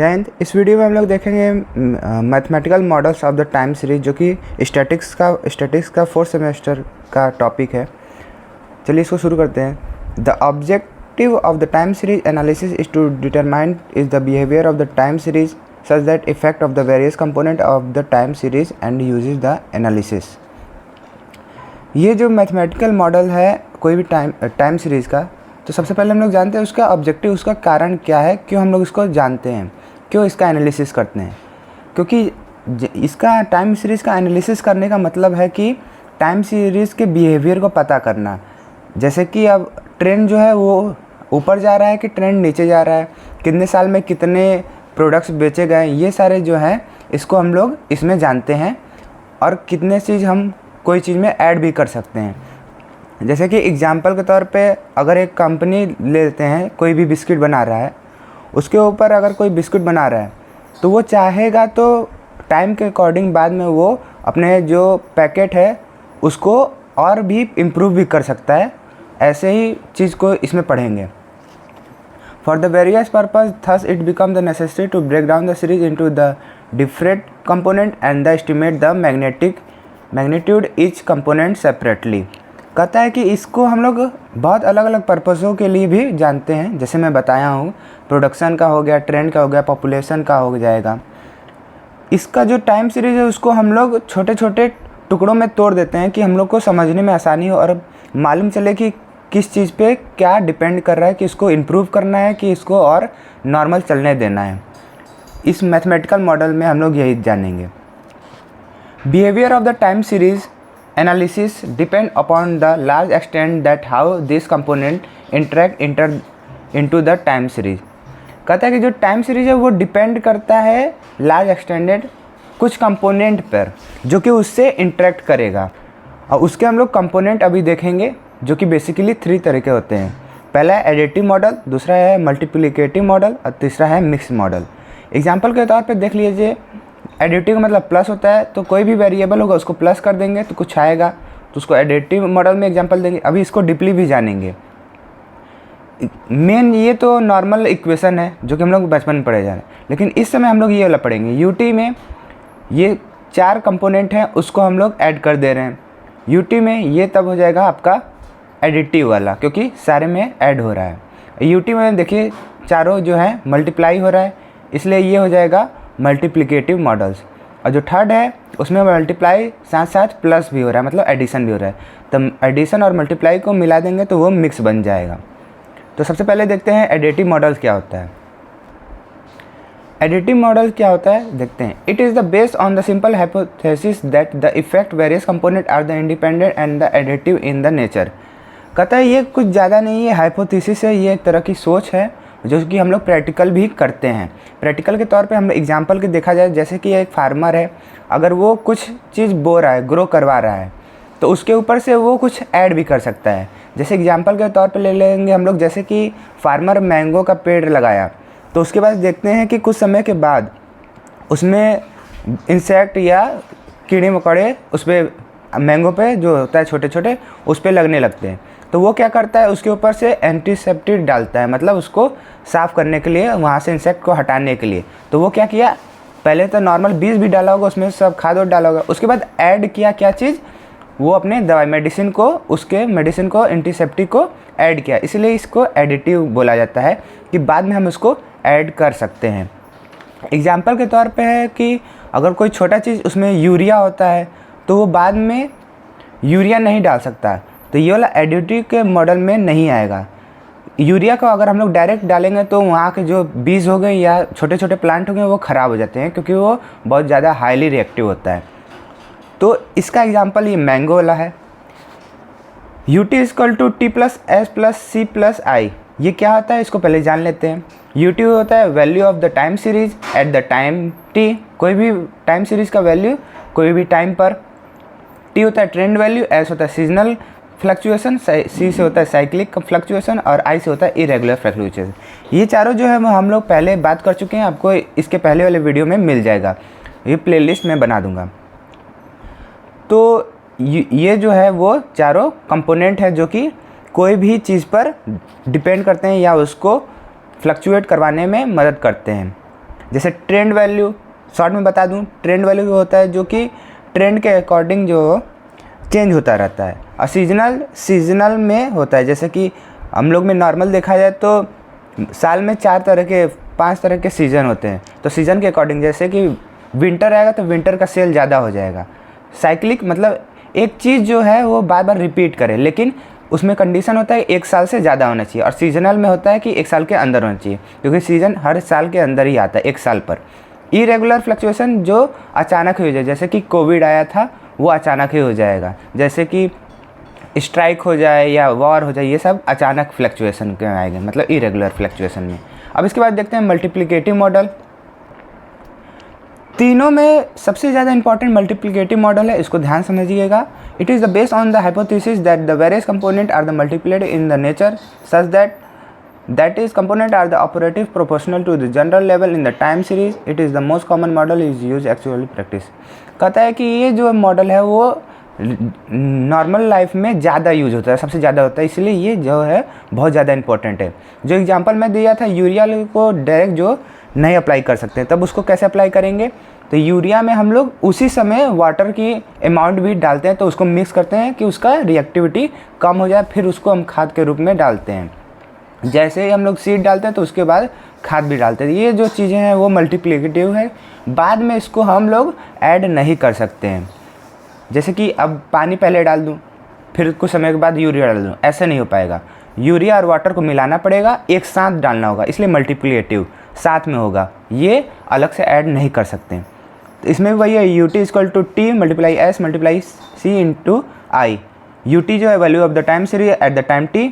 जयंत, इस वीडियो में हम लोग देखेंगे mathematical models of the time series, जो कि स्टैटिक्स का फोर्थ सेमेस्टर का टॉपिक है। चलिए इसको शुरू करते हैं। The objective of the time series analysis is to determine is the behaviour of the time series such that effect of the various component of the time series and uses the analysis. ये जो mathematical model है कोई भी time series का, तो सबसे पहले हम लोग जानते हैं उसका ऑब्जेक्टिव, उसका कारण क्या है, क्यों हम लोग इसको जानते हैं, क्यों इसका एनालिसिस करते हैं। क्योंकि इसका टाइम सीरीज़ का एनालिसिस करने का मतलब है कि टाइम सीरीज़ के बिहेवियर को पता करना। जैसे कि अब ट्रेंड जो है वो ऊपर जा रहा है कि ट्रेंड नीचे जा रहा है, कितने साल में कितने प्रोडक्ट्स बेचे गए, ये सारे जो हैं इसको हम लोग इसमें जानते हैं। और कितने चीज़ हम कोई चीज़ में ऐड भी कर सकते हैं। जैसे कि एग्जांपल के तौर पे अगर एक कंपनी लेते हैं, कोई भी बिस्किट बना रहा है, उसके ऊपर अगर कोई बिस्कुट बना रहा है तो वो चाहेगा तो टाइम के अकॉर्डिंग बाद में वो अपने जो पैकेट है उसको और भी इम्प्रूव भी कर सकता है। ऐसे ही चीज़ को इसमें पढ़ेंगे। For the various purpose thus it become the necessary to break down the series into the different component and the estimate the magnitude each component separately. कहता है कि इसको हम लोग बहुत अलग अलग पर्पज़ों के लिए भी जानते हैं। जैसे मैं बताया हूँ, प्रोडक्शन का हो गया, ट्रेंड का हो गया, पॉपुलेशन का हो जाएगा। इसका जो टाइम सीरीज़ है उसको हम लोग छोटे छोटे टुकड़ों में तोड़ देते हैं कि हम लोग को समझने में आसानी हो और मालूम चले कि किस चीज़ पे क्या डिपेंड कर रहा है, कि इसको इम्प्रूव करना है कि इसको और नॉर्मल चलने देना है। इस मैथमेटिकल मॉडल में हम लोग यही जानेंगे। Behaviour of the time series analysis depend upon the large extent that how this component interact into the time series। कहता है कि जो टाइम सीरीज है वो डिपेंड करता है लार्ज एक्सटेंडेड कुछ कंपोनेंट पर जो कि उससे इंटरेक्ट करेगा। और उसके हम लोग कंपोनेंट अभी देखेंगे, जो कि बेसिकली 3 तरह के होते हैं। पहला है एडिटिव मॉडल, दूसरा है मल्टीप्लिकेटिव मॉडल और तीसरा है मिक्स मॉडल। एग्जाम्पल के तौर पर देख लीजिए, एडिटिव का मतलब प्लस होता है, तो कोई भी वेरिएबल होगा उसको प्लस कर देंगे तो कुछ आएगा, तो उसको एडिटिव मॉडल में एग्जांपल देंगे। अभी इसको डीपली भी जानेंगे। मेन ये तो नॉर्मल इक्वेशन है जो कि हम लोग बचपन में पढ़े जा रहे हैं, लेकिन इस समय हम लोग ये वाला पढ़ेंगे। यूटी में ये 4 कंपोनेंट हैं, उसको हम लोग ऐड कर दे रहे हैं। यूटी में ये तब हो जाएगा आपका एडिटिव वाला, क्योंकि सारे में ऐड हो रहा है। यूटी में देखिए चारों जो है मल्टीप्लाई हो रहा है, इसलिए ये हो जाएगा मल्टीप्लिकेटिव मॉडल्स। और जो थर्ड है उसमें मल्टीप्लाई साथ साथ प्लस भी हो रहा है, मतलब एडिशन भी हो रहा है। तो एडिशन और मल्टीप्लाई को मिला देंगे तो वो मिक्स बन जाएगा। तो सबसे पहले देखते हैं एडिटिव मॉडल्स क्या होता है। एडिटिव मॉडल क्या होता है देखते हैं। It is the based on the simple hypothesis that the effect various component are the independent and the additive in the nature. कहता है ये कुछ ज़्यादा नहीं है, हाइपोथेसिस है, ये एक तरह की सोच है जो कि हम लोग प्रैक्टिकल भी करते हैं। प्रैक्टिकल के तौर पे हम एग्जांपल के देखा जाए, जैसे कि एक फार्मर है, अगर वो कुछ चीज़ बो रहा है, ग्रो करवा रहा है, तो उसके ऊपर से वो कुछ ऐड भी कर सकता है। जैसे एग्जांपल के तौर पे ले लेंगे हम लोग, जैसे कि फार्मर मैंगो का पेड़ लगाया, तो उसके बाद देखते हैं कि कुछ समय के बाद उसमें इंसेक्ट या कीड़े मकोड़े उस पर मैंगो पे जो होता है छोटे छोटे उस पर लगने लगते हैं। तो वो क्या करता है, उसके ऊपर से एंटीसेप्टिक डालता है, मतलब उसको साफ़ करने के लिए, वहाँ से इंसेक्ट को हटाने के लिए। तो वो क्या किया, पहले तो नॉर्मल बीज भी डाला होगा, उसमें सब खाद और डाला होगा, उसके बाद ऐड किया क्या चीज़, वो अपने दवाई मेडिसिन को, उसके मेडिसिन को, एंटीसेप्टिक को ऐड किया। इसलिए इसको एडिटिव बोला जाता है कि बाद में हम उसको ऐड कर सकते हैं। एग्जाम्पल के तौर पर है कि अगर कोई छोटा चीज़ उसमें यूरिया होता है तो वो बाद में यूरिया नहीं डाल सकता, तो ये वाला एडिटिव के मॉडल में नहीं आएगा। यूरिया को अगर हम लोग डायरेक्ट डालेंगे तो वहाँ के जो बीज हो गए या छोटे छोटे प्लांट हो गए वो ख़राब हो जाते हैं, क्योंकि वो बहुत ज़्यादा हाईली रिएक्टिव होता है। तो इसका एग्जांपल ये मैंगो वाला है। UT = T + S + C + I। ये क्या होता है इसको पहले जान लेते हैं। UT होता है value of the time series at the time T, कोई भी टाइम सीरीज़ का वैल्यू कोई भी टाइम पर। T होता है ट्रेंड वैल्यू, S होता है सीजनल फ्लक्चुएशन, C से होता है साइक्लिक फ्लक्चुएशन और I से होता है इरेगुलर फ्लक्चुएशन। ये चारों जो है वो हम लोग पहले बात कर चुके हैं, आपको इसके पहले वाले वीडियो में मिल जाएगा, ये प्लेलिस्ट में बना दूंगा। तो ये जो है वो चारों कंपोनेंट है जो कि कोई भी चीज़ पर डिपेंड करते हैं या उसको फ्लक्चुएट करवाने में मदद करते हैं। जैसे ट्रेंड वैल्यू, शॉर्ट में बता दूं, ट्रेंड वैल्यू होता है जो कि ट्रेंड के अकॉर्डिंग जो चेंज होता रहता है। और सीजनल में होता है, जैसे कि हम लोग में नॉर्मल देखा जाए तो साल में 5 तरह के सीज़न होते हैं, तो सीज़न के अकॉर्डिंग जैसे कि विंटर आएगा तो विंटर का सेल ज़्यादा हो जाएगा। साइक्लिक मतलब एक चीज़ जो है वो बार बार रिपीट करे, लेकिन उसमें कंडीशन होता है 1 साल से ज़्यादा होना चाहिए। और सीजनल में होता है कि 1 साल के अंदर होना चाहिए, क्योंकि सीज़न हर साल के अंदर ही आता है 1 साल पर। इरेगुलर फ्लक्चुएशन जो अचानक हो जाए, जैसे कि कोविड आया था वो अचानक ही हो जाएगा, जैसे कि स्ट्राइक हो जाए या वॉर हो जाए, ये सब अचानक फ्लक्चुएशन के आएंगे, मतलब इरेगुलर फ्लक्चुएशन में। अब इसके बाद देखते हैं मल्टीप्लिकेटिव मॉडल। तीनों में सबसे ज़्यादा इंपॉर्टेंट मल्टीप्लिकेटिव मॉडल है, इसको ध्यान समझिएगा। It is the based on the hypothesis that the various component are the multiplied in the nature such that is component are the operative proportional to the general level in the time series. It is the most common model is use actually practice. कहता है कि ये जो model है वो normal life में ज़्यादा use होता है, सबसे ज़्यादा होता है, इसलिए ये जो है बहुत ज़्यादा इंपॉर्टेंट है। जो एग्जांपल मैं दिया था यूरिया को डायरेक्ट जो नहीं अप्लाई कर सकते, तब उसको कैसे अप्लाई करेंगे, तो यूरिया में हम लोग उसी समय वाटर की अमाउंट भी डालते हैं, तो उसको मिक्स करते हैं कि उसका रिएक्टिविटी कम हो जाए, फिर उसको हम खाद के रूप में डालते हैं। जैसे ही हम लोग सीड डालते हैं तो उसके बाद खाद भी डालते हैं। ये जो चीज़ें हैं वो मल्टीप्लिकेटिव है, बाद में इसको हम लोग ऐड नहीं कर सकते हैं। जैसे कि अब पानी पहले डाल दूं, फिर कुछ समय के बाद यूरिया डाल दूं, ऐसे नहीं हो पाएगा। यूरिया और वाटर को मिलाना पड़ेगा, एक साथ डालना होगा, इसलिए मल्टीप्लिकेटिव साथ में होगा, ये अलग से ऐड नहीं कर सकते। तो इसमें भी वही है, UT equal to T multiply S multiply C into I. UT जो है value of the time series at the time T,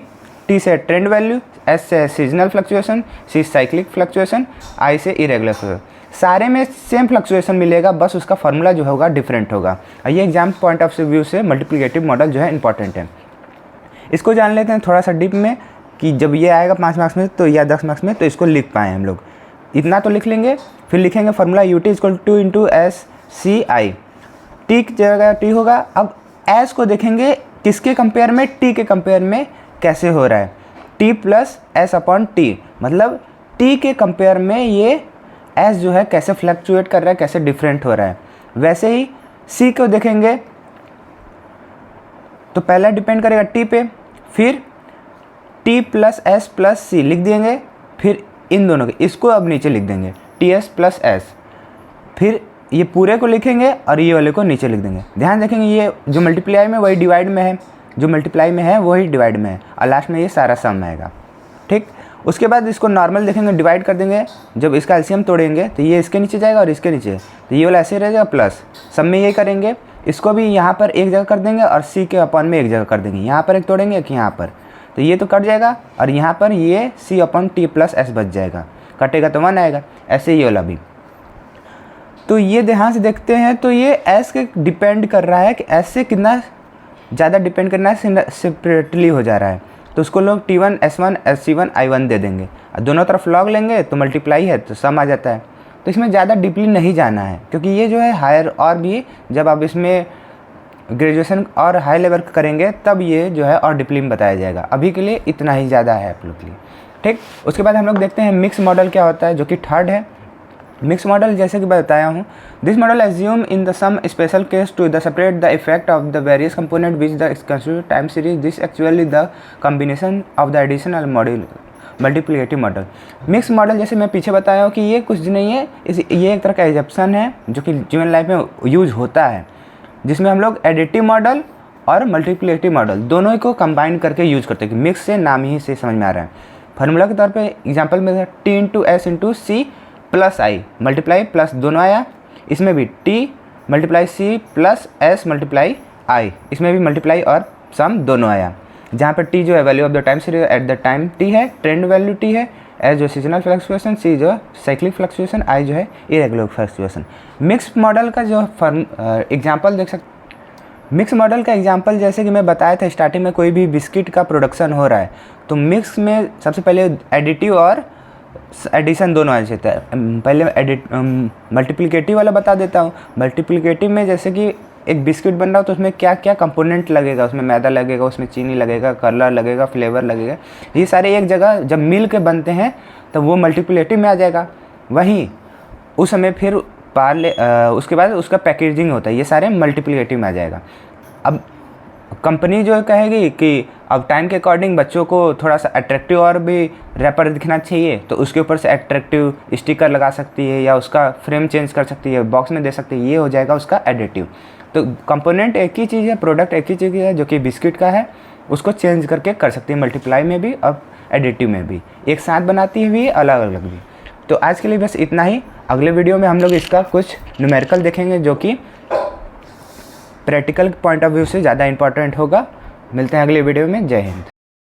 T से ट्रेंड वैल्यू, एस से seasonal fluctuation, C cyclic fluctuation, I से इरेगुलर फ्लक्चुएशन। सारे में same fluctuation मिलेगा, बस उसका फार्मूला जो होगा डिफरेंट होगा। और ये एग्जाम पॉइंट ऑफ व्यू से मल्टीप्लिकेटिव मॉडल जो है इंपॉर्टेंट है। इसको जान लेते हैं थोड़ा सा डीप में, कि जब ये आएगा 5 मार्क्स में तो या 10 मार्क्स में, तो इसको लिख पाएँ हम लोग। इतना तो लिख लेंगे, फिर लिखेंगे formula UT equal to into S C I. T की जगह टी होगा। अब एस को देखेंगे किसके कंपेयर में, टी के कंपेयर में कैसे हो रहा है, T plus S upon T, मतलब टी के कंपेयर में ये एस जो है कैसे फ्लक्चुएट कर रहा है, कैसे डिफरेंट हो रहा है। वैसे ही सी को देखेंगे तो पहला डिपेंड करेगा टी पे, फिर टी प्लस एस प्लस सी लिख देंगे, फिर इन दोनों के इसको अब नीचे लिख देंगे टी एस प्लस एस, फिर ये पूरे को लिखेंगे और ये वाले को नीचे लिख देंगे। ध्यान रखेंगे ये जो मल्टीप्लाई में वही डिवाइड में है, जो मल्टीप्लाई में है वही डिवाइड में है, और लास्ट में ये सारा सम आएगा। ठीक, उसके बाद इसको नॉर्मल देखेंगे, डिवाइड कर देंगे। जब इसका एलसीएम तोड़ेंगे तो ये इसके नीचे जाएगा और इसके नीचे, तो ये वाला ऐसे रह जाएगा प्लस, सब में ये करेंगे। इसको भी यहाँ पर एक जगह कर देंगे और सी के अपॉन में एक जगह कर देंगे, यहाँ पर एक तोड़ेंगे एक यहाँ पर, तो ये तो कट जाएगा और यहाँ पर ये सी अपॉन टी प्लस एस बच जाएगा, कटेगा तो 1 आएगा। ऐसे ये वाला भी, तो ये ध्यान से देखते हैं तो ये एस के डिपेंड कर रहा है कि एस से कितना ज़्यादा डिपेंड करना है, सेपरेटली हो जा रहा है, तो उसको लोग T1 S1 SC1 I1 दे देंगे। दोनों तरफ लॉग लेंगे तो मल्टीप्लाई है तो सम आ जाता है। तो इसमें ज़्यादा डीपली नहीं जाना है, क्योंकि ये जो है हायर, और भी जब आप इसमें ग्रेजुएशन और हाई लेवल करेंगे तब ये जो है और डीपली में बताया जाएगा। अभी के लिए इतना ही ज़्यादा है आप लोग के लिए। ठीक, उसके बाद हम लोग देखते हैं मिक्स मॉडल क्या होता है, जो कि थर्ड है। मिक्स मॉडल जैसे कि बताया हूँ, this model assume in the some special case to the separate the effect of the various component which the constitute time series, this actually the combination of the additional model multiplicative model. Mix model जैसे मैं पीछे बताया हूँ कि ये कुछ नहीं है, ये एक तरह का एजप्शन है जो कि जीवन लाइफ में यूज होता है, जिसमें हम लोग एडिटिव मॉडल और मल्टीप्लिकेटिव मॉडल दोनों को कंबाइन करके यूज करते हैं। कि मिक्स से नाम ही से समझ में आ रहा है। फार्मूला के तौर पे एग्जांपल में T into S into C plus I, multiply plus दोनों आया, इसमें भी T multiply C plus S multiply I, इसमें भी मल्टीप्लाई और सम दोनों आया। जहाँ पर टी जो है value of the time series at the time T है, ट्रेंड वैल्यू टी है, एस जो सीजनल फ्लक्चुएशन, सी जो साइक्लिक फ्लक्चुएशन, आई जो है इरेगुलर फ्लक्चुएशन। मिक्स मॉडल का जो एग्जांपल देख सकते, मिक्स मॉडल का एग्जांपल जैसे कि मैं बताया था स्टार्टिंग में, कोई भी बिस्किट का प्रोडक्शन हो रहा है तो मिक्स में सबसे पहले एडिटिव और एडिशन दोनों आ जाते हैं। पहले मल्टीप्लिकेटिव वाला बता देता हूँ। मल्टीप्लिकेटिव में जैसे कि एक बिस्किट बन रहा हो तो उसमें क्या क्या कंपोनेंट लगेगा, उसमें मैदा लगेगा, उसमें चीनी लगेगा, कलर लगेगा, फ्लेवर लगेगा, ये सारे एक जगह जब मिल के बनते हैं तब वो मल्टीप्लिकेटिव में आ जाएगा। वहीं उस समय फिर उसके बाद उसका पैकेजिंग होता है, ये सारे मल्टीप्लिकेटिव में आ जाएगा। अब कंपनी जो कहेगी कि अब टाइम के अकॉर्डिंग बच्चों को थोड़ा सा अट्रैक्टिव और भी रैपर दिखना चाहिए, तो उसके ऊपर से अट्रैक्टिव स्टिकर लगा सकती है या उसका फ्रेम चेंज कर सकती है, बॉक्स में दे सकती है, ये हो जाएगा उसका एडिटिव। तो कंपोनेंट एक ही चीज़ है, प्रोडक्ट एक ही चीज़ है जो कि बिस्किट का है, उसको चेंज करके कर सकती है मल्टीप्लाई में भी और एडिटिव में भी, एक साथ बनाती है भी अलग अलग भी। तो आज के लिए बस इतना ही। अगले वीडियो में हम लोग इसका कुछ न्यूमेरिकल देखेंगे जो कि प्रैक्टिकल पॉइंट ऑफ व्यू से ज़्यादा इंपॉर्टेंट होगा। मिलते हैं अगले वीडियो में। जय हिंद।